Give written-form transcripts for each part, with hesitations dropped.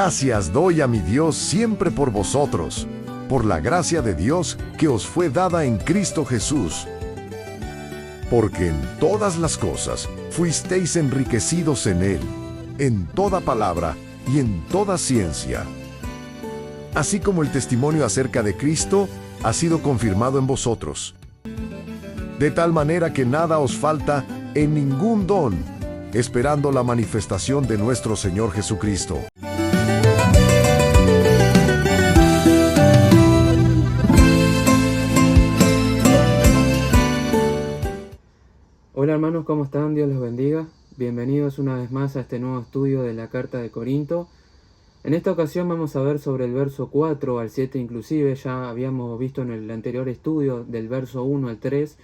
Gracias doy a mi Dios siempre por vosotros, por la gracia de Dios que os fue dada en Cristo Jesús. Porque en todas las cosas fuisteis enriquecidos en Él, en toda palabra y en toda ciencia. Así como el testimonio acerca de Cristo ha sido confirmado en vosotros. De tal manera que nada os falta en ningún don, esperando la manifestación de nuestro Señor Jesucristo. Hola hermanos, ¿cómo están? Dios los bendiga. Bienvenidos una vez más a este nuevo estudio de la Carta de Corinto. En esta ocasión vamos a ver sobre el verso 4 al 7 inclusive. Ya habíamos visto en el anterior estudio del verso 1 al 3,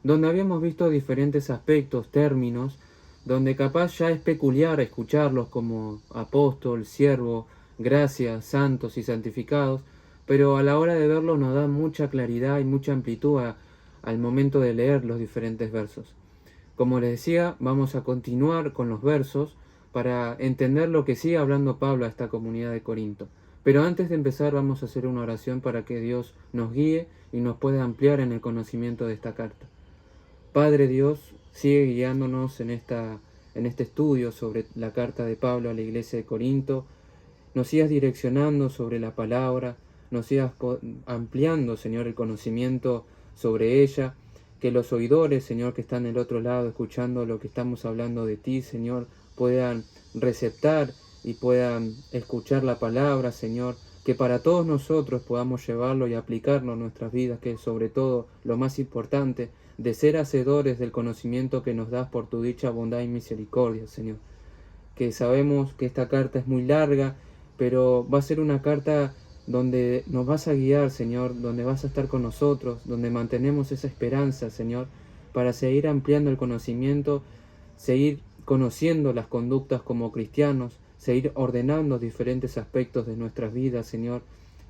donde habíamos visto diferentes aspectos, términos, donde capaz ya es peculiar escucharlos como apóstol, siervo, gracia, santos y santificados, pero a la hora de verlos nos da mucha claridad y mucha amplitud al momento de leer los diferentes versos. Como les decía, vamos a continuar con los versos para entender lo que sigue hablando Pablo a esta comunidad de Corinto. Pero antes de empezar vamos a hacer una oración para que Dios nos guíe y nos pueda ampliar en el conocimiento de esta carta. Padre Dios, sigue guiándonos en este estudio sobre la carta de Pablo a la iglesia de Corinto. Nos sigas direccionando sobre la palabra, nos sigas ampliando, Señor, el conocimiento sobre ella. Que los oidores, Señor, que están del otro lado escuchando lo que estamos hablando de ti, Señor, puedan receptar y puedan escuchar la palabra, Señor. Que para todos nosotros podamos llevarlo y aplicarlo en nuestras vidas, que es sobre todo lo más importante, de ser hacedores del conocimiento que nos das por tu dicha bondad y misericordia, Señor. Que sabemos que esta carta es muy larga, pero va a ser una carta donde nos vas a guiar, Señor, donde vas a estar con nosotros, donde mantenemos esa esperanza, Señor, para seguir ampliando el conocimiento, seguir conociendo las conductas como cristianos, seguir ordenando diferentes aspectos de nuestras vidas, Señor.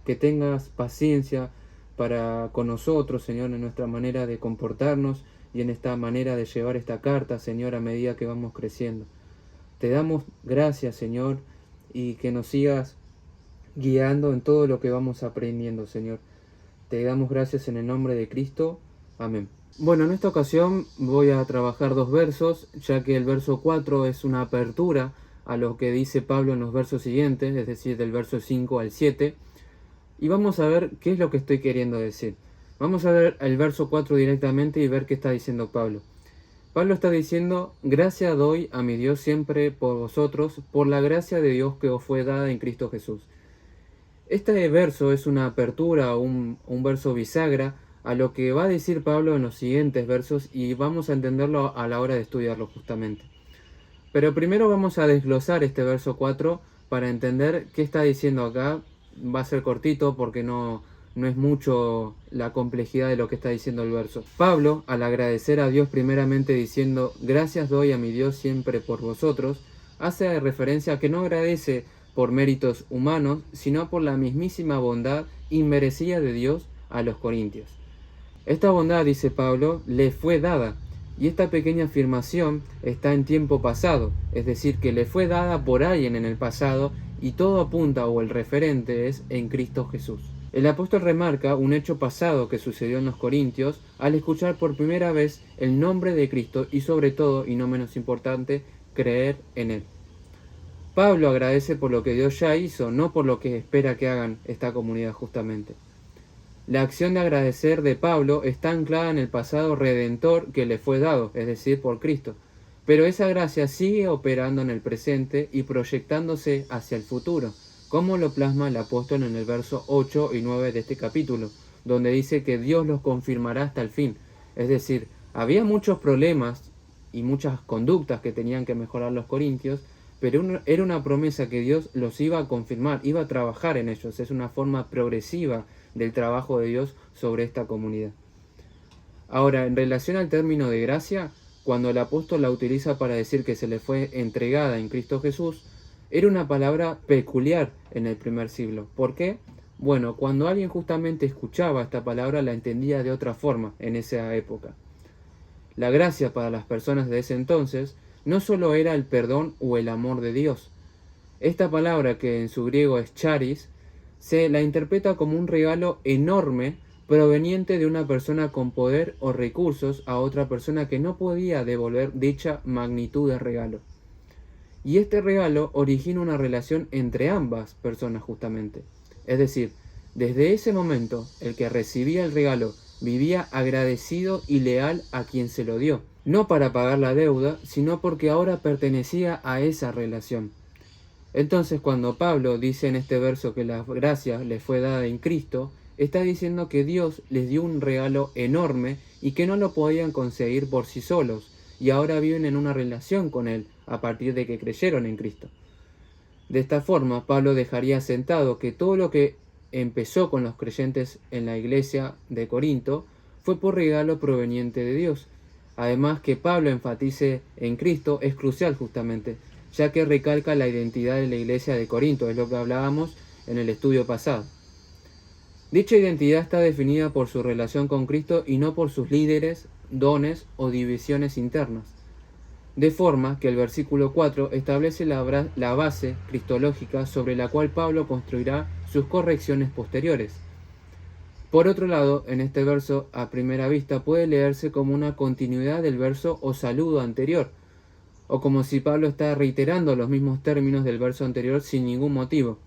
Que tengas paciencia con nosotros, Señor, en nuestra manera de comportarnos y en esta manera de llevar esta carta, Señor, a medida que vamos creciendo. Te damos gracias, Señor, y que nos sigas guiando en todo lo que vamos aprendiendo, Señor. Te damos gracias en el nombre de Cristo. Amén. Bueno, en esta ocasión voy a trabajar dos versos, ya que el verso 4 es una apertura a lo que dice Pablo en los versos siguientes, es decir, del verso 5 al 7. Y vamos a ver qué es lo que estoy queriendo decir. Vamos a ver el verso 4 directamente y ver qué está diciendo Pablo. Pablo está diciendo: gracia doy a mi Dios siempre por vosotros, por la gracia de Dios que os fue dada en Cristo Jesús. Este verso es una apertura, un verso bisagra a lo que va a decir Pablo en los siguientes versos, y vamos a entenderlo a la hora de estudiarlo justamente. Pero primero vamos a desglosar este verso 4 para entender qué está diciendo acá. Va a ser cortito porque no es mucho la complejidad de lo que está diciendo el verso. Pablo, al agradecer a Dios primeramente diciendo: gracias doy a mi Dios siempre por vosotros, hace referencia a que no agradece por méritos humanos, sino por la mismísima bondad inmerecida de Dios a los corintios. Esta bondad, dice Pablo, le fue dada, y esta pequeña afirmación está en tiempo pasado, es decir, que le fue dada por alguien en el pasado, y todo apunta, o el referente es, en Cristo Jesús. El apóstol remarca un hecho pasado que sucedió en los corintios al escuchar por primera vez el nombre de Cristo y sobre todo, y no menos importante, creer en Él. Pablo agradece por lo que Dios ya hizo, no por lo que espera que hagan esta comunidad justamente. La acción de agradecer de Pablo está anclada en el pasado redentor que le fue dado, es decir, por Cristo. Pero esa gracia sigue operando en el presente y proyectándose hacia el futuro, como lo plasma el apóstol en el verso 8 y 9 de este capítulo, donde dice que Dios los confirmará hasta el fin. Es decir, había muchos problemas y muchas conductas que tenían que mejorar los corintios, pero era una promesa que Dios los iba a confirmar, iba a trabajar en ellos. Es una forma progresiva del trabajo de Dios sobre esta comunidad. Ahora, en relación al término de gracia, cuando el apóstol la utiliza para decir que se le fue entregada en Cristo Jesús, era una palabra peculiar en el primer siglo. ¿Por qué? Bueno, cuando alguien justamente escuchaba esta palabra, la entendía de otra forma en esa época. La gracia para las personas de ese entonces no solo era el perdón o el amor de Dios. Esta palabra, que en su griego es charis, se la interpreta como un regalo enorme proveniente de una persona con poder o recursos a otra persona que no podía devolver dicha magnitud de regalo. Y este regalo origina una relación entre ambas personas justamente. Es decir, desde ese momento, el que recibía el regalo vivía agradecido y leal a quien se lo dio, no para pagar la deuda, sino porque ahora pertenecía a esa relación. Entonces, cuando Pablo dice en este verso que la gracia le fue dada en Cristo, está diciendo que Dios les dio un regalo enorme y que no lo podían conseguir por sí solos, y ahora viven en una relación con Él a partir de que creyeron en Cristo. De esta forma, Pablo dejaría sentado que todo lo que empezó con los creyentes en la iglesia de Corinto fue por regalo proveniente de Dios. Además, que Pablo enfatice en Cristo es crucial justamente, ya que recalca la identidad de la iglesia de Corinto, es lo que hablábamos en el estudio pasado. Dicha identidad está definida por su relación con Cristo y no por sus líderes, dones o divisiones internas. De forma que el versículo 4 establece la base cristológica sobre la cual Pablo construirá sus correcciones posteriores. Por otro lado, en este verso, a primera vista, puede leerse como una continuidad del verso o saludo anterior, o como si Pablo está reiterando los mismos términos del verso anterior sin ningún motivo.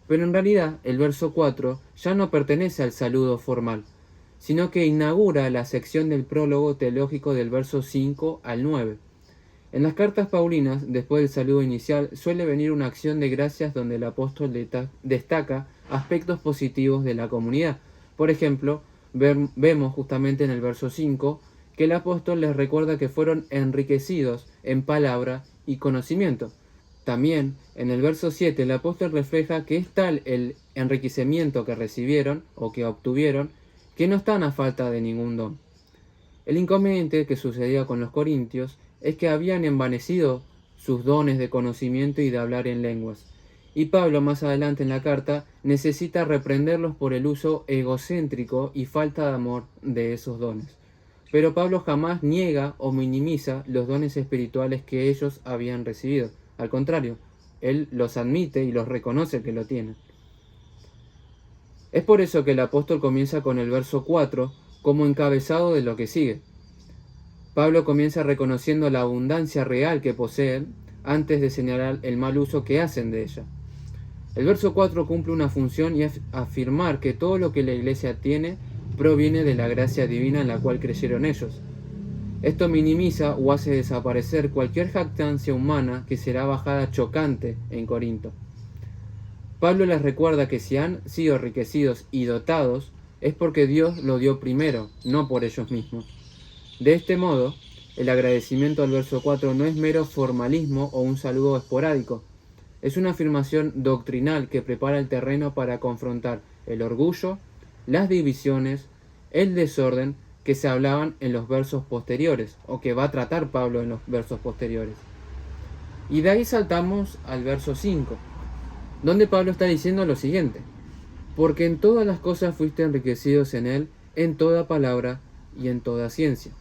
Pero en realidad, el verso 4 ya no pertenece al saludo formal, sino que inaugura la sección del prólogo teológico del verso 5 al 9. En las cartas paulinas, después del saludo inicial, suele venir una acción de gracias donde el apóstol destaca aspectos positivos de la comunidad. Por ejemplo, vemos justamente en el verso 5 que el apóstol les recuerda que fueron enriquecidos en palabra y conocimiento. También, en el verso 7, el apóstol refleja que es tal el enriquecimiento que recibieron o que obtuvieron, que no están a falta de ningún don. El inconveniente que sucedía con los corintios es que habían envanecido sus dones de conocimiento y de hablar en lenguas. Y Pablo, más adelante en la carta, necesita reprenderlos por el uso egocéntrico y falta de amor de esos dones. Pero Pablo jamás niega o minimiza los dones espirituales que ellos habían recibido. Al contrario, él los admite y los reconoce que lo tienen. Es por eso que el apóstol comienza con el verso 4 como encabezado de lo que sigue. Pablo comienza reconociendo la abundancia real que poseen antes de señalar el mal uso que hacen de ella. El verso 4 cumple una función y es afirmar que todo lo que la iglesia tiene proviene de la gracia divina en la cual creyeron ellos. Esto minimiza o hace desaparecer cualquier jactancia humana que será bajada chocante en Corinto. Pablo les recuerda que si han sido enriquecidos y dotados, es porque Dios lo dio primero, no por ellos mismos. De este modo, el agradecimiento al verso 4 no es mero formalismo o un saludo esporádico. Es una afirmación doctrinal que prepara el terreno para confrontar el orgullo, las divisiones, el desorden que se hablaban en los versos posteriores, o que va a tratar Pablo en los versos posteriores. Y de ahí saltamos al verso 5, donde Pablo está diciendo lo siguiente: porque en todas las cosas fuiste enriquecidos en él, en toda palabra y en toda ciencia.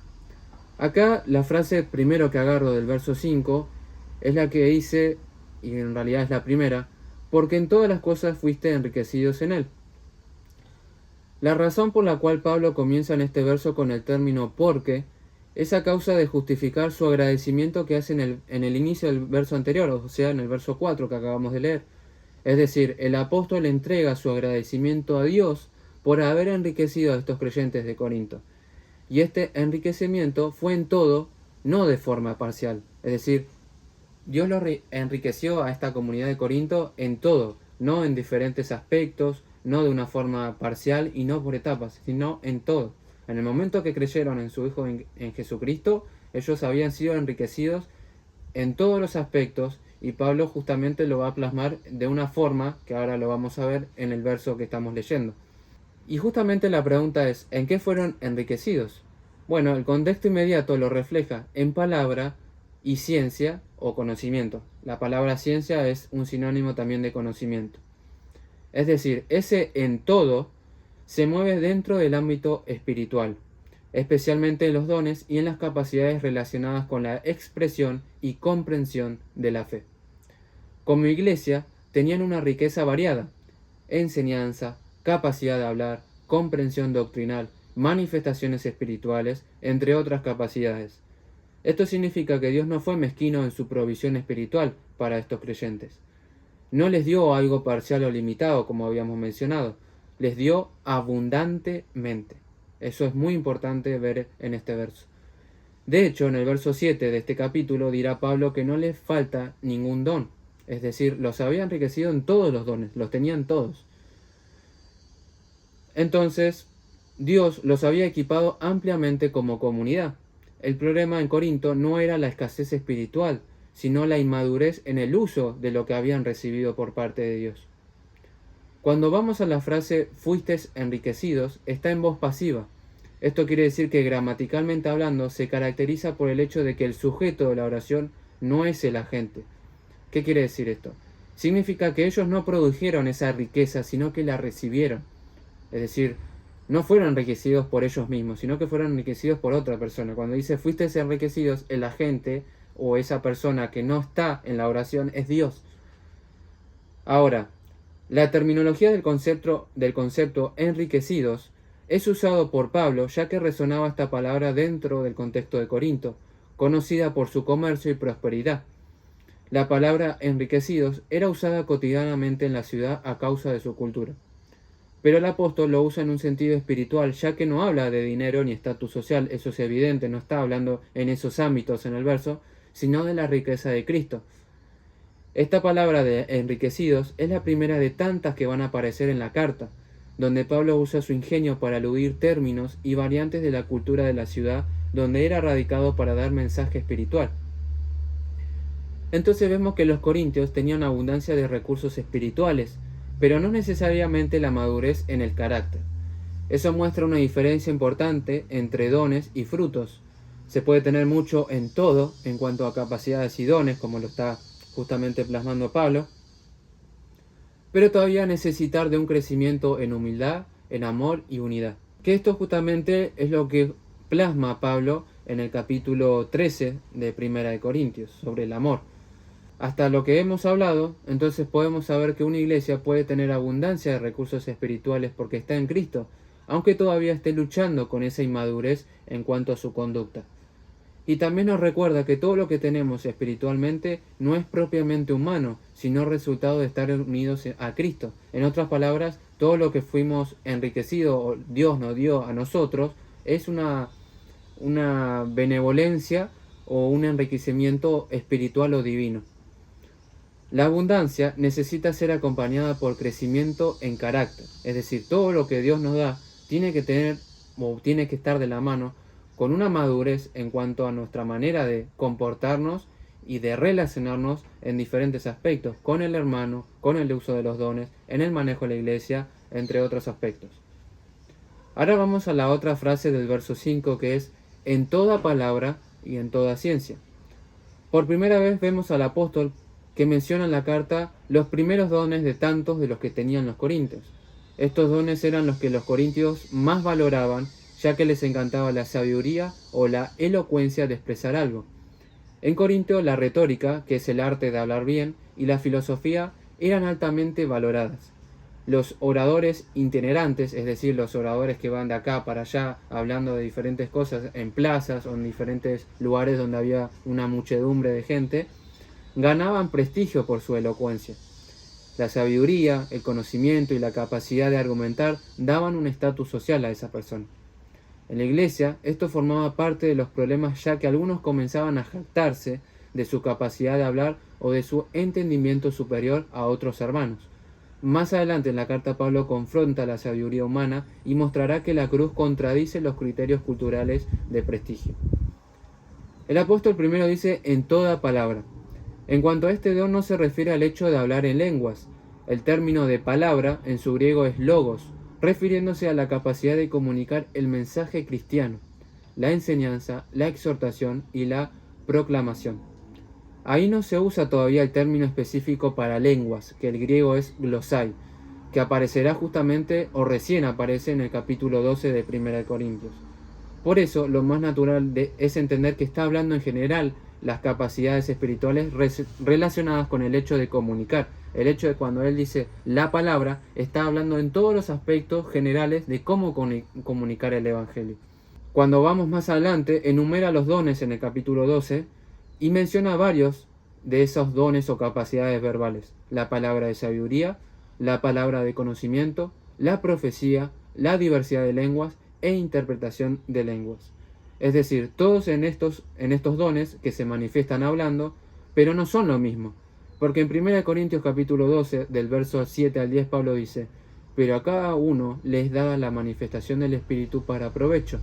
Acá la frase primero que agarro del verso 5 es la que dice, y en realidad es la primera, porque en todas las cosas fuiste enriquecidos en él. La razón por la cual Pablo comienza en este verso con el término porque es a causa de justificar su agradecimiento que hace en el inicio del verso anterior, o sea, en el verso 4 que acabamos de leer. Es decir, el apóstol entrega su agradecimiento a Dios por haber enriquecido a estos creyentes de Corinto. Y este enriquecimiento fue en todo, no de forma parcial. Es decir, Dios lo enriqueció a esta comunidad de Corinto en todo, no en diferentes aspectos, no de una forma parcial y no por etapas, sino en todo. En el momento que creyeron en su Hijo en Jesucristo, ellos habían sido enriquecidos en todos los aspectos, y Pablo justamente lo va a plasmar de una forma que ahora lo vamos a ver en el verso que estamos leyendo. Y justamente la pregunta es, ¿en qué fueron enriquecidos? Bueno, el contexto inmediato lo refleja en palabra y ciencia o conocimiento. La palabra ciencia es un sinónimo también de conocimiento. Es decir, ese en todo se mueve dentro del ámbito espiritual, especialmente en los dones y en las capacidades relacionadas con la expresión y comprensión de la fe. Como iglesia, tenían una riqueza variada: enseñanza, capacidad de hablar, comprensión doctrinal, manifestaciones espirituales, entre otras capacidades. Esto significa que Dios no fue mezquino en su provisión espiritual para estos creyentes. No les dio algo parcial o limitado, como habíamos mencionado, les dio abundantemente. Eso es muy importante ver en este verso. De hecho, en el verso 7 de este capítulo dirá Pablo que no les falta ningún don. Es decir, los había enriquecido en todos los dones, los tenían todos. Entonces, Dios los había equipado ampliamente como comunidad. El problema en Corinto no era la escasez espiritual, sino la inmadurez en el uso de lo que habían recibido por parte de Dios. Cuando vamos a la frase fuisteis enriquecidos, está en voz pasiva. Esto quiere decir que gramaticalmente hablando se caracteriza por el hecho de que el sujeto de la oración no es el agente. ¿Qué quiere decir esto? Significa que ellos no produjeron esa riqueza, sino que la recibieron. Es decir, no fueron enriquecidos por ellos mismos, sino que fueron enriquecidos por otra persona. Cuando dice fuisteis enriquecidos, el agente o esa persona que no está en la oración es Dios. Ahora, la terminología del concepto enriquecidos es usado por Pablo, ya que resonaba esta palabra dentro del contexto de Corinto, conocida por su comercio y prosperidad. La palabra enriquecidos era usada cotidianamente en la ciudad a causa de su cultura. Pero el apóstol lo usa en un sentido espiritual, ya que no habla de dinero ni estatus social, eso es evidente, no está hablando en esos ámbitos en el verso, sino de la riqueza de Cristo. Esta palabra de enriquecidos es la primera de tantas que van a aparecer en la carta, donde Pablo usa su ingenio para aludir términos y variantes de la cultura de la ciudad donde era radicado para dar mensaje espiritual. Entonces vemos que los corintios tenían abundancia de recursos espirituales, pero no necesariamente la madurez en el carácter. Eso muestra una diferencia importante entre dones y frutos. Se puede tener mucho en todo en cuanto a capacidades y dones, como lo está justamente plasmando Pablo, pero todavía necesitar de un crecimiento en humildad, en amor y unidad. Que esto justamente es lo que plasma Pablo en el capítulo 13 de 1 de Corintios, sobre el amor. Hasta lo que hemos hablado, entonces podemos saber que una iglesia puede tener abundancia de recursos espirituales porque está en Cristo, aunque todavía esté luchando con esa inmadurez en cuanto a su conducta. Y también nos recuerda que todo lo que tenemos espiritualmente no es propiamente humano, sino resultado de estar unidos a Cristo. En otras palabras, todo lo que fuimos enriquecidos o Dios nos dio a nosotros es una benevolencia o un enriquecimiento espiritual o divino. La abundancia necesita ser acompañada por crecimiento en carácter, es decir, todo lo que Dios nos da tiene que tener o tiene que estar de la mano con una madurez en cuanto a nuestra manera de comportarnos y de relacionarnos en diferentes aspectos, con el hermano, con el uso de los dones, en el manejo de la iglesia, entre otros aspectos. Ahora vamos a la otra frase del verso 5, que es en toda palabra y en toda ciencia. Por primera vez vemos al apóstol que menciona en la carta los primeros dones de tantos de los que tenían los corintios. Estos dones eran los que los corintios más valoraban, ya que les encantaba la sabiduría o la elocuencia de expresar algo. En Corinto la retórica, que es el arte de hablar bien, y la filosofía eran altamente valoradas. Los oradores itinerantes, es decir, los oradores que van de acá para allá hablando de diferentes cosas en plazas o en diferentes lugares donde había una muchedumbre de gente, ganaban prestigio por su elocuencia. La sabiduría, el conocimiento y la capacidad de argumentar daban un estatus social a esa persona. En la iglesia, esto formaba parte de los problemas, ya que algunos comenzaban a jactarse de su capacidad de hablar o de su entendimiento superior a otros hermanos. Más adelante en la carta Pablo confronta la sabiduría humana y mostrará que la cruz contradice los criterios culturales de prestigio. El apóstol primero dice en toda palabra. En cuanto a este don no se refiere al hecho de hablar en lenguas. El término de palabra en su griego es logos, refiriéndose a la capacidad de comunicar el mensaje cristiano, la enseñanza, la exhortación y la proclamación. Ahí no se usa todavía el término específico para lenguas, que el griego es glosai, que aparecerá justamente o recién aparece en el capítulo 12 de 1 de Corintios. Por eso, lo más natural es entender que está hablando en general las capacidades espirituales relacionadas con el hecho de comunicar. El hecho de cuando él dice la palabra, está hablando en todos los aspectos generales de cómo comunicar el Evangelio. Cuando vamos más adelante, enumera los dones en el capítulo 12 y menciona varios de esos dones o capacidades verbales: la palabra de sabiduría, la palabra de conocimiento, la profecía, la diversidad de lenguas e interpretación de lenguas. Es decir, todos en estos dones que se manifiestan hablando, pero no son lo mismo. Porque en 1 Corintios capítulo 12, del verso 7 al 10, Pablo dice: pero a cada uno le es dada la manifestación del Espíritu para provecho,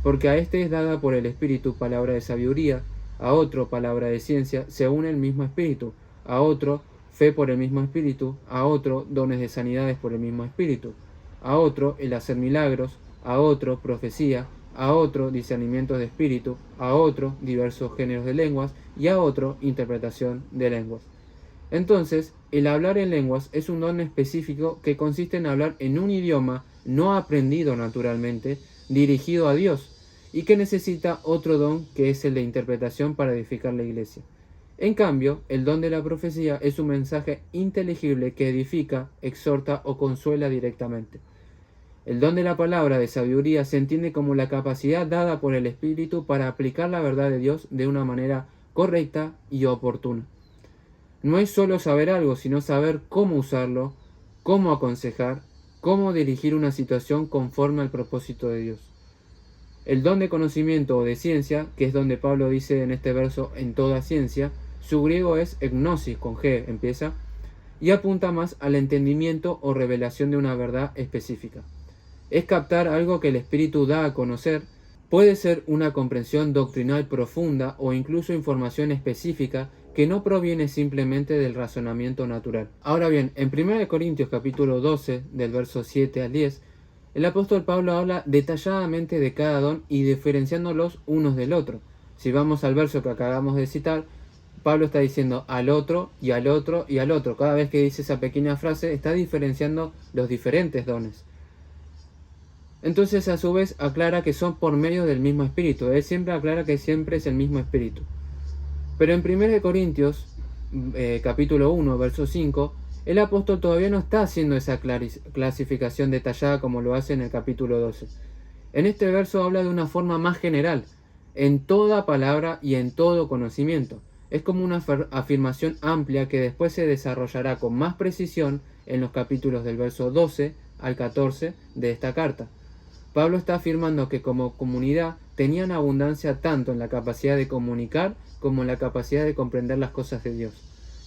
porque a este es dada por el Espíritu palabra de sabiduría, a otro palabra de ciencia, según el mismo Espíritu, a otro fe por el mismo Espíritu, a otro dones de sanidades por el mismo Espíritu, a otro el hacer milagros, a otro profecía, a otro discernimiento de espíritu, a otro diversos géneros de lenguas y a otro interpretación de lenguas. Entonces, el hablar en lenguas es un don específico que consiste en hablar en un idioma no aprendido naturalmente, dirigido a Dios, y que necesita otro don que es el de interpretación para edificar la iglesia. En cambio, el don de la profecía es un mensaje inteligible que edifica, exhorta o consuela directamente. El don de la palabra de sabiduría se entiende como la capacidad dada por el Espíritu para aplicar la verdad de Dios de una manera correcta y oportuna. No es solo saber algo, sino saber cómo usarlo, cómo aconsejar, cómo dirigir una situación conforme al propósito de Dios. El don de conocimiento o de ciencia, que es donde Pablo dice en este verso en toda ciencia, su griego es gnosis, con G empieza, y apunta más al entendimiento o revelación de una verdad específica. Es captar algo que el Espíritu da a conocer. Puede ser una comprensión doctrinal profunda o incluso información específica que no proviene simplemente del razonamiento natural. Ahora bien, en 1 Corintios capítulo 12, del verso 7 al 10, el apóstol Pablo habla detalladamente de cada don y diferenciándolos unos del otro. Si vamos al verso que acabamos de citar, Pablo está diciendo al otro y al otro y al otro. Cada vez que dice esa pequeña frase, está diferenciando los diferentes dones. Entonces, a su vez, aclara que son por medio del mismo Espíritu. Él siempre aclara que siempre es el mismo Espíritu. Pero en 1 Corintios, capítulo 1, verso 5, el apóstol todavía no está haciendo esa clasificación detallada como lo hace en el capítulo 12. En este verso habla de una forma más general, en toda palabra y en todo conocimiento. Es como una afirmación amplia que después se desarrollará con más precisión en los capítulos del verso 12 al 14 de esta carta. Pablo está afirmando que como comunidad tenían abundancia tanto en la capacidad de comunicar como en la capacidad de comprender las cosas de Dios.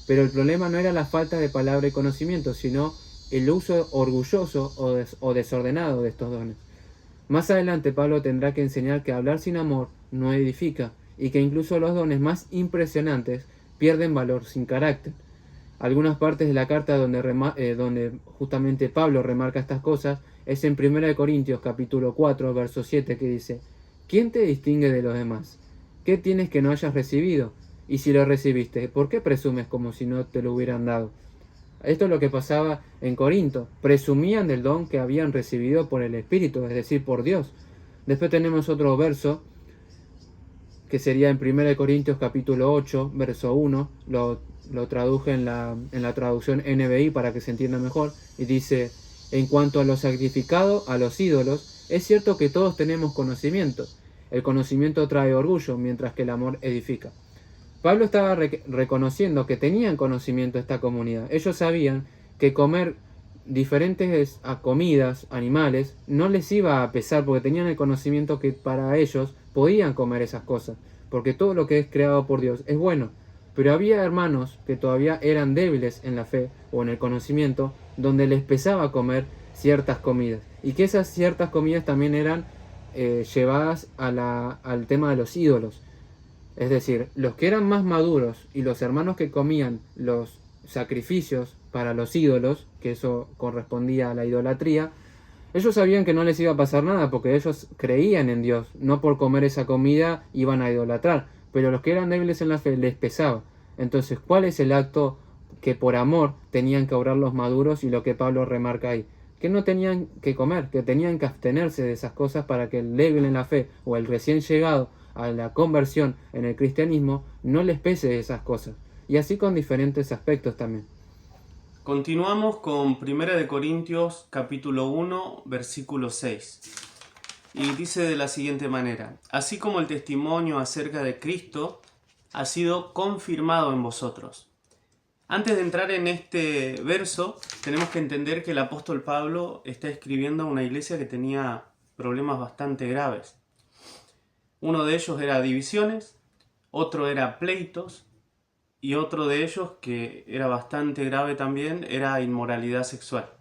Pero el problema no era la falta de palabra y conocimiento, sino el uso orgulloso o desordenado de estos dones. Más adelante Pablo tendrá que enseñar que hablar sin amor no edifica y que incluso los dones más impresionantes pierden valor sin carácter. Algunas partes de la carta donde justamente Pablo remarca estas cosas es en 1 Corintios capítulo 4, verso 7, que dice: ¿quién te distingue de los demás? ¿Qué tienes que no hayas recibido? Y si lo recibiste, ¿por qué presumes como si no te lo hubieran dado? Esto es lo que pasaba en Corinto. Presumían del don que habían recibido por el Espíritu, es decir, por Dios. Después tenemos otro verso, que sería en 1 Corintios capítulo 8, verso 1. Lo traduje en la traducción NBI para que se entienda mejor. Y dice: en cuanto a lo sacrificado a los ídolos, es cierto que todos tenemos conocimiento. El conocimiento trae orgullo, mientras que el amor edifica. Pablo estaba reconociendo que tenían conocimiento esta comunidad. Ellos sabían que comer diferentes comidas, animales, no les iba a pesar porque tenían el conocimiento que para ellos podían comer esas cosas, porque todo lo que es creado por Dios es bueno. Pero había hermanos que todavía eran débiles en la fe o en el conocimiento, donde les pesaba comer ciertas comidas, y que esas ciertas comidas también eran llevadas al tema de los ídolos. Es decir, los que eran más maduros y los hermanos que comían los sacrificios para los ídolos, que eso correspondía a la idolatría, ellos sabían que no les iba a pasar nada porque ellos creían en Dios, no por comer esa comida iban a idolatrar, pero los que eran débiles en la fe les pesaba. Entonces, ¿cuál es el acto que por amor tenían que obrar los maduros? Y lo que Pablo remarca ahí, que no tenían que comer, que tenían que abstenerse de esas cosas para que el débil en la fe o el recién llegado a la conversión en el cristianismo no les pese esas cosas. Y así con diferentes aspectos también. Continuamos con 1 Corintios capítulo 1, versículo 6. Y dice de la siguiente manera: así como el testimonio acerca de Cristo ha sido confirmado en vosotros. Antes de entrar en este verso, tenemos que entender que el apóstol Pablo está escribiendo a una iglesia que tenía problemas bastante graves. Uno de ellos era divisiones, otro era pleitos, y otro de ellos, que era bastante grave también, era inmoralidad sexual.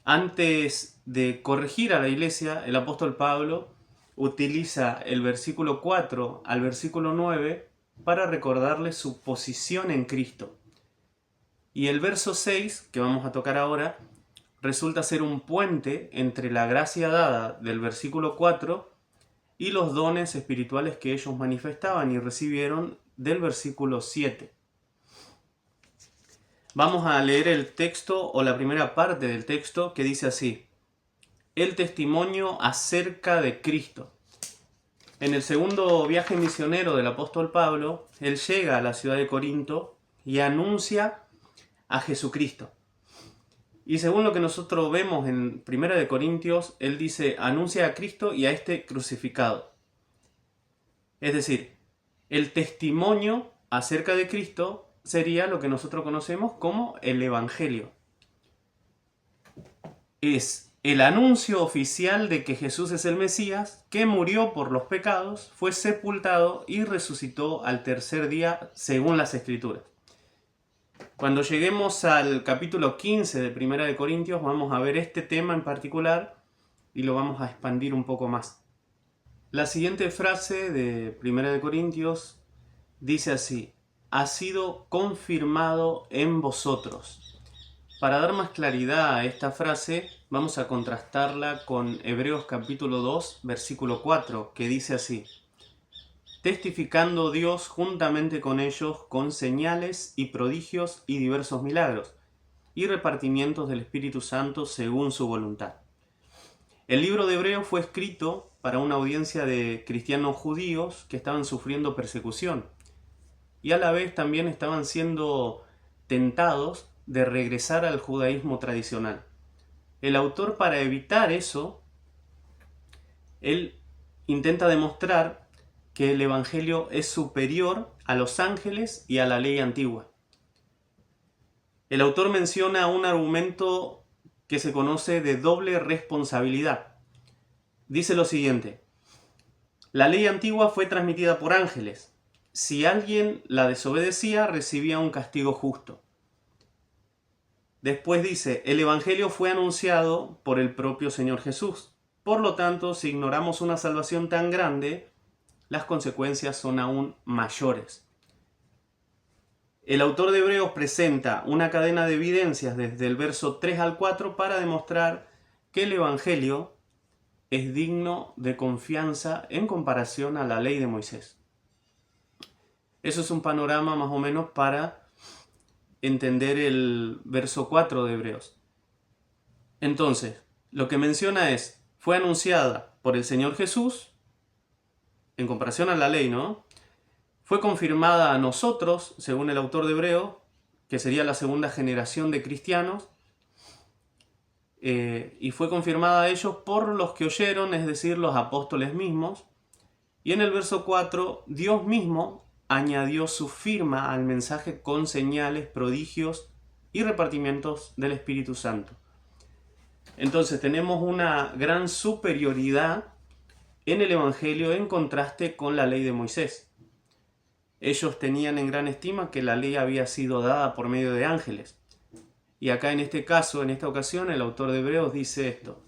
Antes de corregir a la iglesia, el apóstol Pablo utiliza el versículo 4 al versículo 9 para recordarles su posición en Cristo. Y el verso 6, que vamos a tocar ahora, resulta ser un puente entre la gracia dada del versículo 4 y los dones espirituales que ellos manifestaban y recibieron del versículo 7. Vamos a leer el texto o la primera parte del texto, que dice así: el testimonio acerca de Cristo. En el segundo viaje misionero del apóstol Pablo, él llega a la ciudad de Corinto y anuncia a Jesucristo. Y según lo que nosotros vemos en 1 Corintios, él dice: anuncia a Cristo y a este crucificado. Es decir, el testimonio acerca de Cristo sería lo que nosotros conocemos como el Evangelio. Es el anuncio oficial de que Jesús es el Mesías, que murió por los pecados, fue sepultado y resucitó al tercer día según las Escrituras. Cuando lleguemos al capítulo 15 de 1 Corintios, vamos a ver este tema en particular y lo vamos a expandir un poco más. La siguiente frase de 1 Corintios dice así: ha sido confirmado en vosotros. Para dar más claridad a esta frase, vamos a contrastarla con Hebreos capítulo 2, versículo 4, que dice así: testificando Dios juntamente con ellos con señales y prodigios y diversos milagros, y repartimientos del Espíritu Santo según su voluntad. El libro de Hebreos fue escrito para una audiencia de cristianos judíos que estaban sufriendo persecución, y a la vez también estaban siendo tentados de regresar al judaísmo tradicional. El autor, para evitar eso, él intenta demostrar que el Evangelio es superior a los ángeles y a la ley antigua. El autor menciona un argumento que se conoce de doble responsabilidad. Dice lo siguiente: la ley antigua fue transmitida por ángeles. Si alguien la desobedecía, recibía un castigo justo. Después dice: el Evangelio fue anunciado por el propio Señor Jesús. Por lo tanto, si ignoramos una salvación tan grande, las consecuencias son aún mayores. El autor de Hebreos presenta una cadena de evidencias desde el verso 3 al 4 para demostrar que el Evangelio es digno de confianza en comparación a la ley de Moisés. Eso es un panorama más o menos para entender el verso 4 de Hebreos. Entonces, lo que menciona es: fue anunciada por el Señor Jesús, en comparación a la ley, ¿no? Fue confirmada a nosotros, según el autor de Hebreos, que sería la segunda generación de cristianos, y fue confirmada a ellos por los que oyeron, es decir, los apóstoles mismos. Y en el verso 4, Dios mismo añadió su firma al mensaje con señales, prodigios y repartimientos del Espíritu Santo. Entonces tenemos una gran superioridad en el Evangelio en contraste con la ley de Moisés. Ellos tenían en gran estima que la ley había sido dada por medio de ángeles. Y acá en este caso, en esta ocasión, el autor de Hebreos dice esto: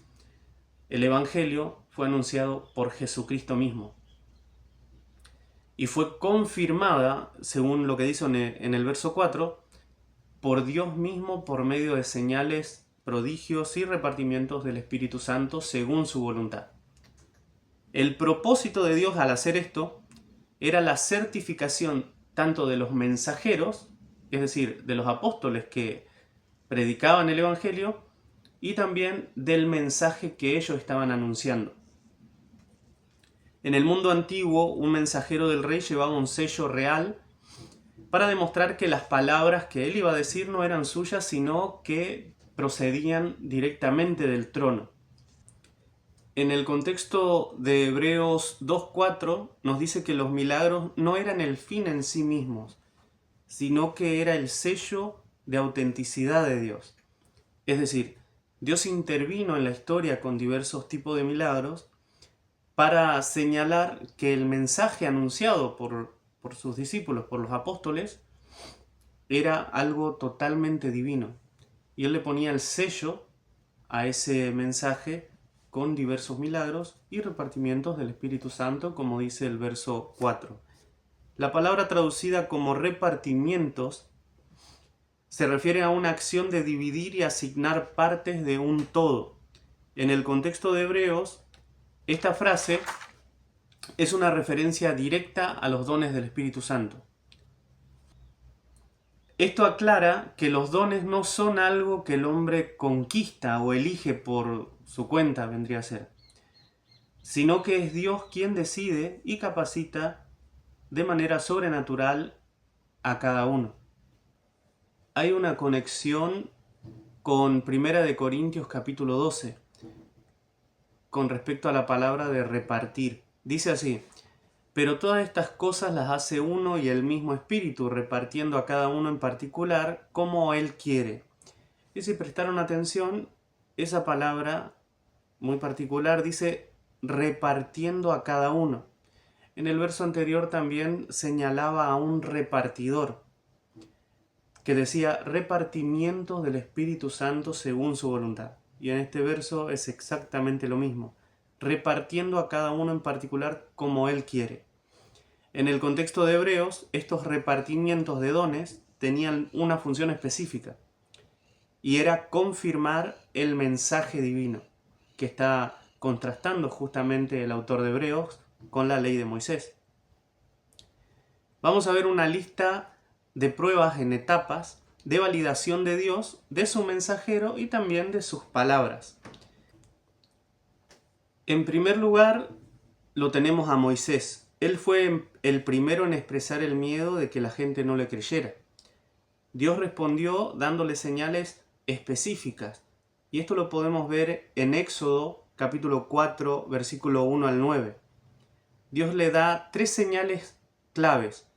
el Evangelio fue anunciado por Jesucristo mismo. Y fue confirmada, según lo que dice en el verso 4, por Dios mismo por medio de señales, prodigios y repartimientos del Espíritu Santo según su voluntad. El propósito de Dios al hacer esto era la certificación tanto de los mensajeros, es decir, de los apóstoles que predicaban el Evangelio, y también del mensaje que ellos estaban anunciando. En el mundo antiguo, un mensajero del rey llevaba un sello real para demostrar que las palabras que él iba a decir no eran suyas, sino que procedían directamente del trono. En el contexto de Hebreos 2:4 nos dice que los milagros no eran el fin en sí mismos, sino que era el sello de autenticidad de Dios. Es decir, Dios intervino en la historia con diversos tipos de milagros para señalar que el mensaje anunciado por sus discípulos, por los apóstoles, era algo totalmente divino. Y él le ponía el sello a ese mensaje con diversos milagros y repartimientos del Espíritu Santo, como dice el verso 4. La palabra traducida como repartimientos se refiere a una acción de dividir y asignar partes de un todo. En el contexto de Hebreos, esta frase es una referencia directa a los dones del Espíritu Santo. Esto aclara que los dones no son algo que el hombre conquista o elige por su cuenta, vendría a ser, sino que es Dios quien decide y capacita de manera sobrenatural a cada uno. Hay una conexión con 1 Corintios capítulo 12 con respecto a la palabra de repartir. Dice así: pero todas estas cosas las hace uno y el mismo Espíritu, repartiendo a cada uno en particular como Él quiere. Y si prestaron atención, esa palabra muy particular dice repartiendo a cada uno. En el verso anterior también señalaba a un repartidor, que decía repartimiento del Espíritu Santo según su voluntad. Y en este verso es exactamente lo mismo, repartiendo a cada uno en particular como Él quiere. En el contexto de Hebreos, estos repartimientos de dones tenían una función específica, y era confirmar el mensaje divino, que está contrastando justamente el autor de Hebreos con la ley de Moisés. Vamos a ver una lista de pruebas en etapas de validación de Dios, de su mensajero y también de sus palabras. En primer lugar, lo tenemos a Moisés. Él fue el primero en expresar el miedo de que la gente no le creyera. Dios respondió dándole señales específicas, y esto lo podemos ver en Éxodo capítulo 4, versículo 1 al 9. Dios le da 3 señales claves: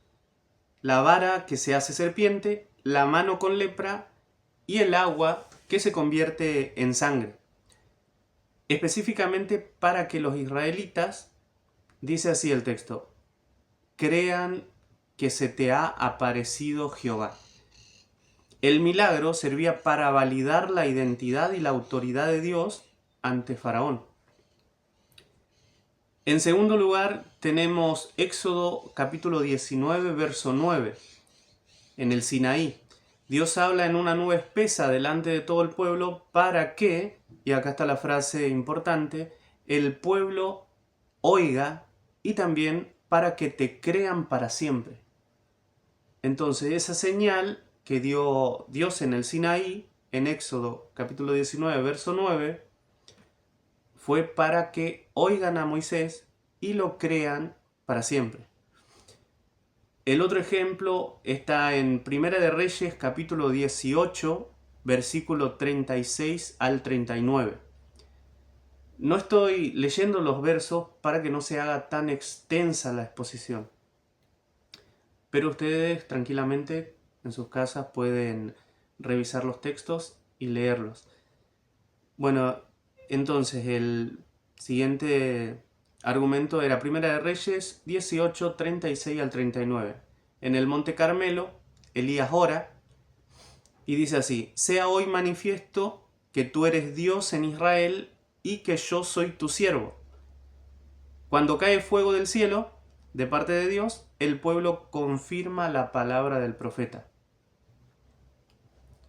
la vara que se hace serpiente, la mano con lepra y el agua que se convierte en sangre. Específicamente para que los israelitas, dice así el texto, crean que se te ha aparecido Jehová. El milagro servía para validar la identidad y la autoridad de Dios ante Faraón. En segundo lugar, tenemos Éxodo capítulo 19, verso 9. En el Sinaí, Dios habla en una nube espesa delante de todo el pueblo para que, y acá está la frase importante, el pueblo oiga y también para que te crean para siempre. Entonces, esa señal que dio Dios en el Sinaí, en Éxodo capítulo 19, verso 9, fue para que oigan a Moisés y lo crean para siempre. El otro ejemplo está en 1 de Reyes capítulo 18, versículo 36 al 39. No estoy leyendo los versos para que no se haga tan extensa la exposición, pero ustedes tranquilamente en sus casas pueden revisar los textos y leerlos. Bueno, entonces el siguiente argumento era 1 de Reyes 18, 36 al 39. En el Monte Carmelo, Elías ora y dice así: sea hoy manifiesto que tú eres Dios en Israel y que yo soy tu siervo. Cuando cae fuego del cielo, de parte de Dios, el pueblo confirma la palabra del profeta.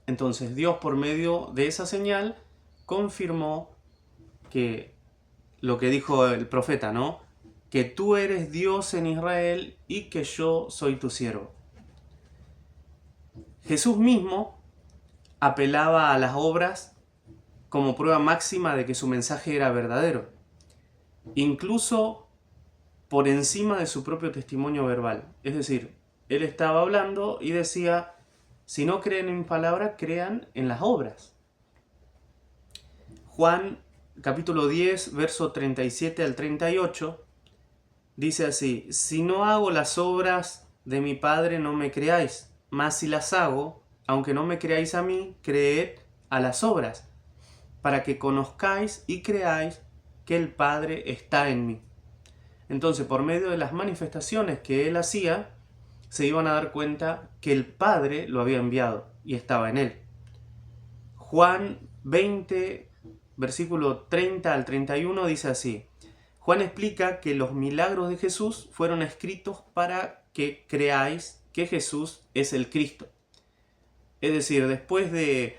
Entonces Dios, por medio de esa señal, confirmó que lo que dijo el profeta, ¿no? Que tú eres Dios en Israel y que yo soy tu siervo. Jesús mismo apelaba a las obras como prueba máxima de que su mensaje era verdadero. Incluso por encima de su propio testimonio verbal. Es decir, él estaba hablando y decía, si no creen en mi palabra, crean en las obras. Juan capítulo 10, verso 37 al 38, dice así: si no hago las obras de mi Padre, no me creáis, mas si las hago, aunque no me creáis a mí, creed a las obras, para que conozcáis y creáis que el Padre está en mí. Entonces, por medio de las manifestaciones que él hacía, se iban a dar cuenta que el Padre lo había enviado y estaba en él. Juan 20, versículo 30 al 31 dice así: Juan explica que los milagros de Jesús fueron escritos para que creáis que Jesús es el Cristo. Es decir, después de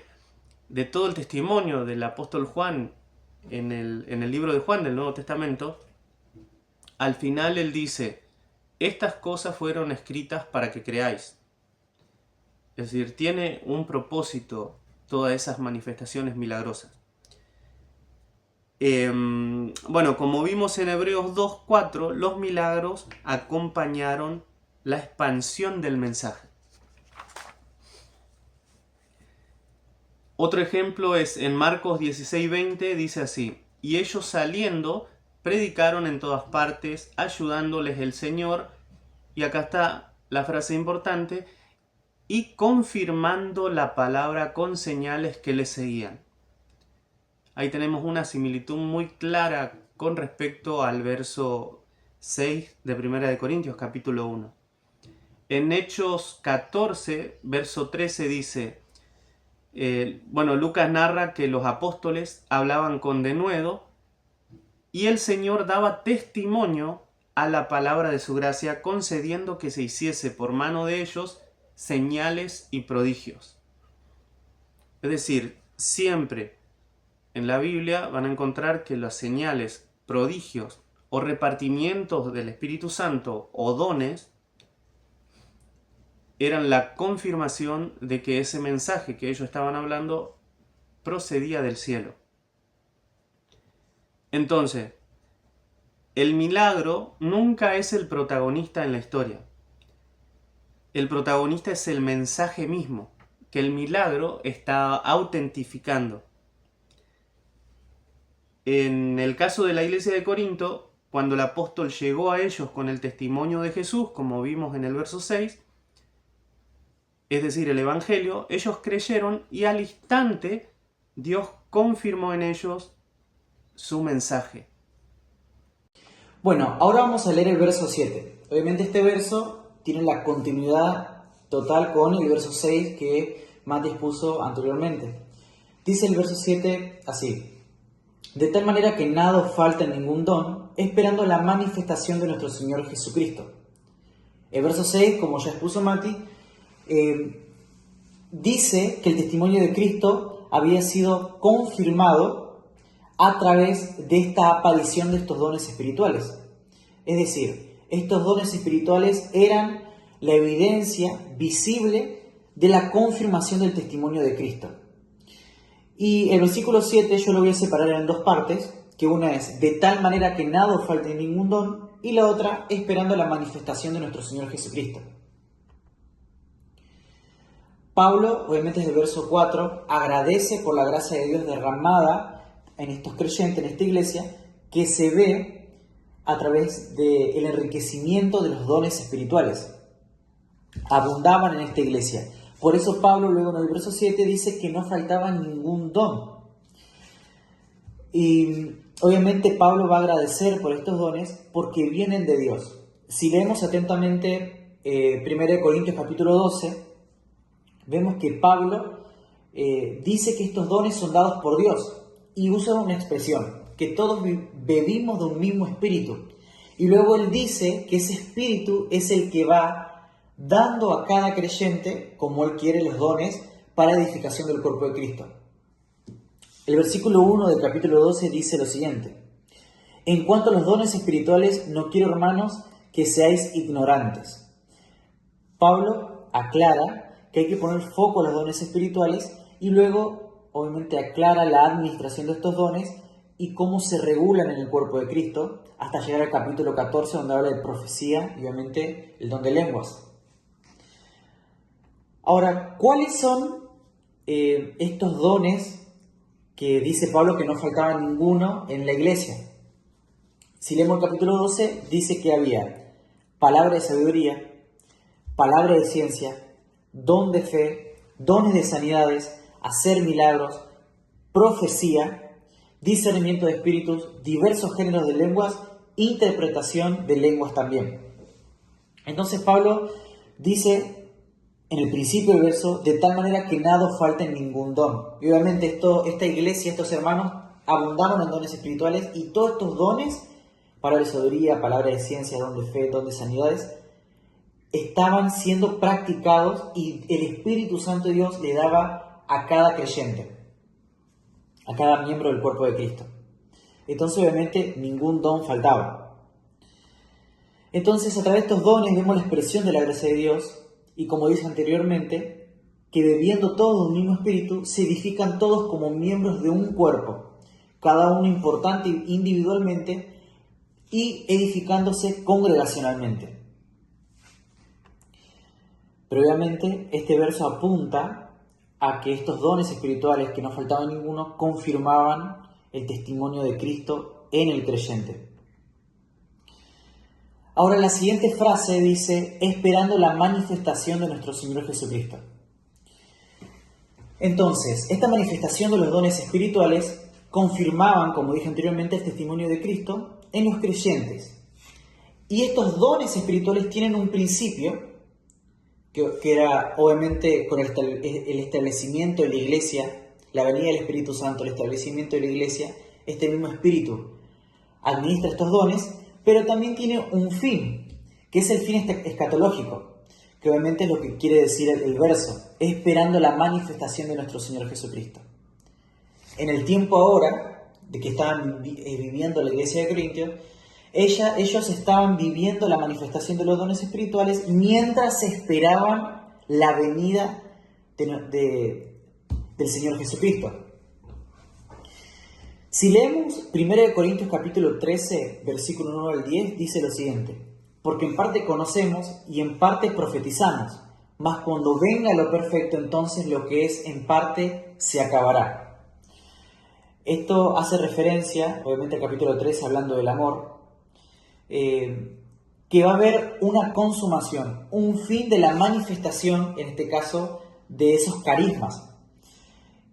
todo el testimonio del apóstol Juan en el libro de Juan del Nuevo Testamento, al final él dice, estas cosas fueron escritas para que creáis. Es decir, tiene un propósito todas esas manifestaciones milagrosas. Bueno, como vimos en Hebreos 2:4, los milagros acompañaron la expansión del mensaje. Otro ejemplo es en Marcos 16:20, dice así: y ellos saliendo predicaron en todas partes, ayudándoles el Señor, y acá está la frase importante, y confirmando la palabra con señales que les seguían. Ahí tenemos una similitud muy clara con respecto al verso 6 de 1 de Corintios, capítulo 1. En Hechos 14, verso 13 dice, Lucas narra que los apóstoles hablaban con denuedo y el Señor daba testimonio a la palabra de su gracia, concediendo que se hiciese por mano de ellos señales y prodigios. Es decir, siempre en la Biblia van a encontrar que las señales, prodigios o repartimientos del Espíritu Santo o dones eran la confirmación de que ese mensaje que ellos estaban hablando procedía del cielo. Entonces, el milagro nunca es el protagonista en la historia. El protagonista es el mensaje mismo, que el milagro está autentificando. En el caso de la iglesia de Corinto, cuando el apóstol llegó a ellos con el testimonio de Jesús, como vimos en el verso 6, es decir, el Evangelio, ellos creyeron y al instante Dios confirmó en ellos su mensaje. Bueno, ahora vamos a leer el verso 7. Obviamente este verso tiene la continuidad total con el verso 6 que Mati expuso anteriormente. Dice el verso 7 así: de tal manera que nada os falta en ningún don, esperando la manifestación de nuestro Señor Jesucristo. El verso 6, como ya expuso Mati, dice que el testimonio de Cristo había sido confirmado a través de esta aparición de estos dones espirituales. Es decir, estos dones espirituales eran la evidencia visible de la confirmación del testimonio de Cristo. Y el versículo 7 yo lo voy a separar en dos partes, que una es de tal manera que nada os falte ningún don, y la otra esperando la manifestación de nuestro Señor Jesucristo. Pablo, obviamente desde el verso 4, agradece por la gracia de Dios derramada en estos creyentes, en esta iglesia, que se ve a través del enriquecimiento de los dones espirituales. Abundaban en esta iglesia. Por eso Pablo luego en el verso 7 dice que no faltaba ningún don. Y obviamente Pablo va a agradecer por estos dones porque vienen de Dios. Si leemos atentamente 1 Corintios capítulo 12, vemos que Pablo dice que estos dones son dados por Dios y usa una expresión, que todos bebimos de un mismo espíritu. Y luego él dice que ese espíritu es el que va dando a cada creyente, como él quiere, los dones para edificación del cuerpo de Cristo. El versículo 1 del capítulo 12 dice lo siguiente: en cuanto a los dones espirituales, no quiero, hermanos, que seáis ignorantes. Pablo aclara que hay que poner foco a los dones espirituales y luego, obviamente, aclara la administración de estos dones y cómo se regulan en el cuerpo de Cristo, hasta llegar al capítulo 14, donde habla de profecía y obviamente el don de lenguas. Ahora, ¿cuáles son estos dones que dice Pablo que no faltaba ninguno en la iglesia? Si leemos el capítulo 12, dice que había palabra de sabiduría, palabra de ciencia, don de fe, dones de sanidades, hacer milagros, profecía, discernimiento de espíritus, diversos géneros de lenguas, interpretación de lenguas también. Entonces Pablo dice en el principio del verso, de tal manera que nada falta en ningún don. Y obviamente esta iglesia, estos hermanos, abundaban en dones espirituales y todos estos dones, palabra de sabiduría, palabra de ciencia, don de fe, don de sanidades, estaban siendo practicados y el Espíritu Santo de Dios le daba a cada creyente, a cada miembro del cuerpo de Cristo. Entonces obviamente ningún don faltaba. Entonces a través de estos dones vemos la expresión de la gracia de Dios y como dice anteriormente, que bebiendo todos un mismo espíritu se edifican todos como miembros de un cuerpo, cada uno importante individualmente y edificándose congregacionalmente. Pero obviamente este verso apunta a que estos dones espirituales, que no faltaba ninguno, confirmaban el testimonio de Cristo en el creyente. Ahora la siguiente frase dice, esperando la manifestación de nuestro Señor Jesucristo. Entonces, esta manifestación de los dones espirituales confirmaban, como dije anteriormente, el testimonio de Cristo en los creyentes. Y estos dones espirituales tienen un principio, que era obviamente con el establecimiento de la iglesia, la venida del Espíritu Santo, el establecimiento de la iglesia, este mismo Espíritu administra estos dones, pero también tiene un fin, que es el fin escatológico, que obviamente es lo que quiere decir el verso, esperando la manifestación de nuestro Señor Jesucristo. En el tiempo ahora, de que estaban viviendo la iglesia de Corintios, ellos estaban viviendo la manifestación de los dones espirituales mientras esperaban la venida del Señor Jesucristo. Si leemos 1 Corintios capítulo 13, versículo 9 al 10, dice lo siguiente: porque en parte conocemos y en parte profetizamos, mas cuando venga lo perfecto, entonces lo que es en parte se acabará. Esto hace referencia, obviamente, al capítulo 13, hablando del amor, que va a haber una consumación, un fin de la manifestación, en este caso, de esos carismas.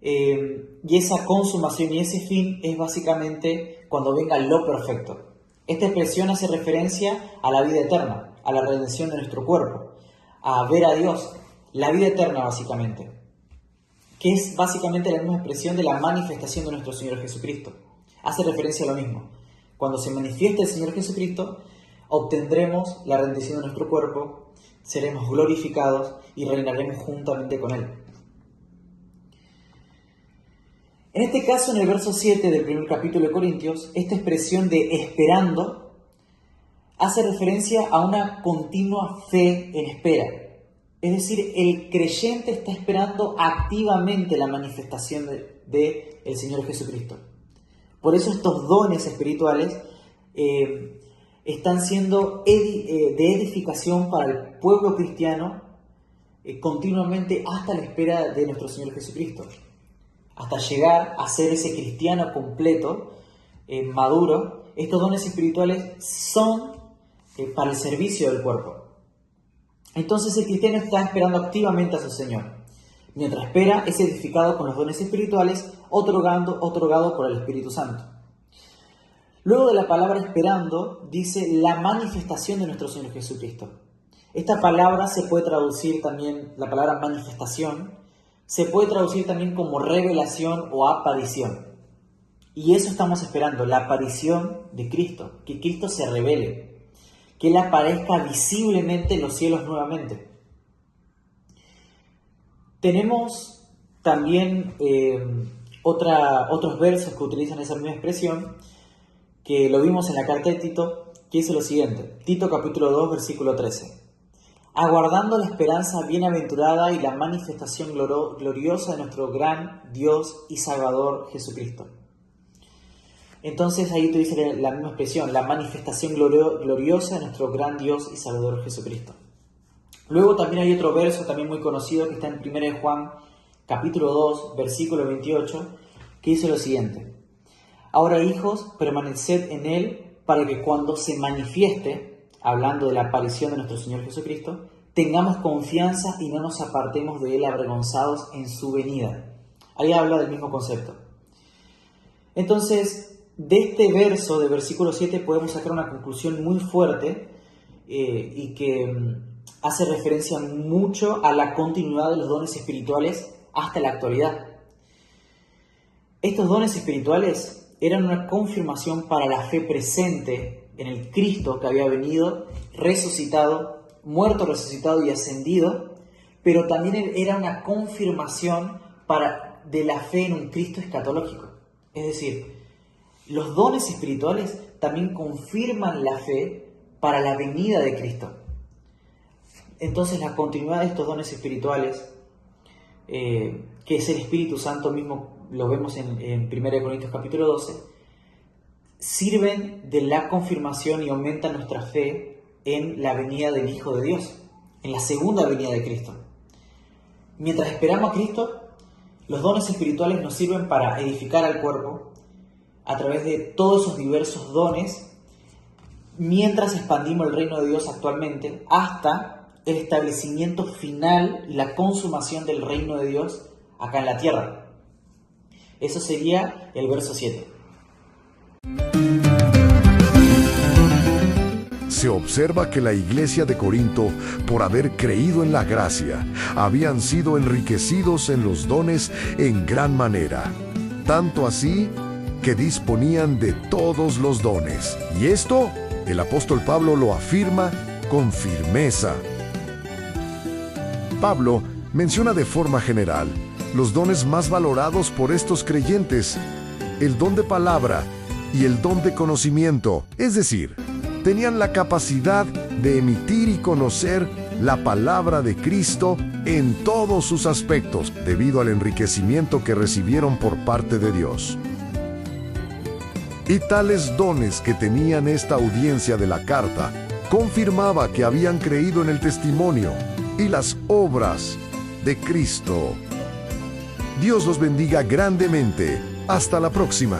Y esa consumación y ese fin es básicamente cuando venga lo perfecto. Esta expresión hace referencia a la vida eterna, a la redención de nuestro cuerpo, a ver a Dios, la vida eterna básicamente, que es básicamente la misma expresión de la manifestación de nuestro Señor Jesucristo. Hace referencia a lo mismo. Cuando se manifieste el Señor Jesucristo, obtendremos la redención de nuestro cuerpo, seremos glorificados y reinaremos juntamente con Él. En este caso, en el verso 7 del primer capítulo de Corintios, esta expresión de esperando hace referencia a una continua fe en espera. Es decir, el creyente está esperando activamente la manifestación del Señor Jesucristo. Por eso estos dones espirituales están siendo de edificación para el pueblo cristiano continuamente hasta la espera de nuestro Señor Jesucristo. Hasta llegar a ser ese cristiano completo, maduro. Estos dones espirituales son para el servicio del cuerpo. Entonces el cristiano está esperando activamente a su Señor. Mientras espera, es edificado con los dones espirituales otorgado por el Espíritu Santo. Luego de la palabra esperando, dice la manifestación de nuestro Señor Jesucristo. Esta palabra se puede traducir también, la palabra manifestación, se puede traducir también como revelación o aparición. Y eso estamos esperando, la aparición de Cristo, que Cristo se revele, que Él aparezca visiblemente en los cielos nuevamente. Tenemos también otros versos que utilizan esa misma expresión, que lo vimos en la carta de Tito, que dice lo siguiente, Tito capítulo 2, versículo 13. Aguardando la esperanza bienaventurada y la manifestación gloriosa de nuestro gran Dios y Salvador Jesucristo. Entonces ahí tú dices la misma expresión, la manifestación gloriosa de nuestro gran Dios y Salvador Jesucristo. Luego también hay otro verso también muy conocido que está en 1 de Juan, capítulo 2, versículo 28, que dice lo siguiente: Ahora, hijos, permaneced en Él para que cuando se manifieste, hablando de la aparición de nuestro Señor Jesucristo, tengamos confianza y no nos apartemos de Él avergonzados en su venida. Ahí habla del mismo concepto. Entonces, de este verso, de versículo 7, podemos sacar una conclusión muy fuerte y que hace referencia mucho a la continuidad de los dones espirituales hasta la actualidad. Estos dones espirituales eran una confirmación para la fe presente en el Cristo que había venido, resucitado, muerto, resucitado y ascendido, pero también era una confirmación de la fe en un Cristo escatológico. Es decir, los dones espirituales también confirman la fe para la venida de Cristo. Entonces la continuidad de estos dones espirituales, que es el Espíritu Santo mismo, lo vemos en 1 Corintios capítulo 12, sirven de la confirmación y aumentan nuestra fe en la venida del Hijo de Dios, en la segunda venida de Cristo. Mientras esperamos a Cristo, los dones espirituales nos sirven para edificar al cuerpo a través de todos esos diversos dones, mientras expandimos el reino de Dios actualmente hasta el establecimiento final y la consumación del reino de Dios acá en la tierra. Eso sería el verso 7. Se observa que la iglesia de Corinto, por haber creído en la gracia, habían sido enriquecidos en los dones en gran manera, tanto así que disponían de todos los dones. Y esto, el apóstol Pablo lo afirma con firmeza. Pablo menciona de forma general los dones más valorados por estos creyentes: el don de palabra y el don de conocimiento, es decir, tenían la capacidad de emitir y conocer la palabra de Cristo en todos sus aspectos, debido al enriquecimiento que recibieron por parte de Dios. Y tales dones que tenían esta audiencia de la carta confirmaba que habían creído en el testimonio y las obras de Cristo. Dios los bendiga grandemente. Hasta la próxima.